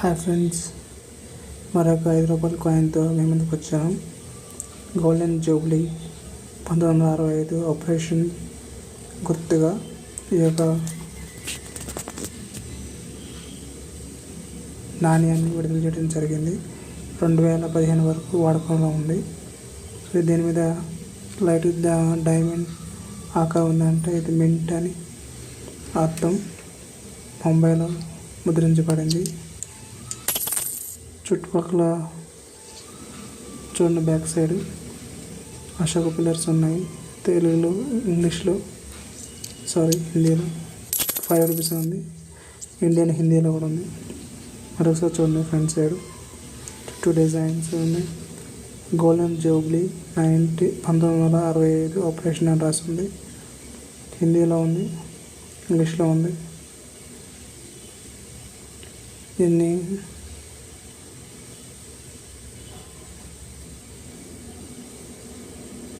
Hi friends, మరొక ₹5 కాయిన్తో మీ ముందుకు వచ్చాను. గోల్డెన్ జూబ్లీ 1965 ఆపరేషన్ గుర్తుగా ఈ యొక్క నాణ్యాన్ని విడుదల చేయడం జరిగింది. 2015 వరకు వాడకంలో ఉంది. సో దీని మీద లైట్ డైమండ్ ఆకారం ఉందంటే ఇది మింట్ అని అర్థం. ముంబైలో ముద్రించబడింది. చుట్టుపక్కల చూడండి, బ్యాక్ సైడ్ అశోక పిల్లర్స్ ఉన్నాయి. తెలుగులో, ఇంగ్లీష్లో, హిందీలో. ₹5 ఉంది. ఇండియన్ హిందీలో కూడా ఉంది. మరొకసారి చూడండి, ఫ్రంట్ సైడ్ చుట్టూ డిజైన్స్ ఉన్నాయి. గోల్డెన్ జూబ్లీ 1965 ఆపరేషన్ అని రాసింది. హిందీలో ఉంది, ఇంగ్లీష్లో ఉంది. దీన్ని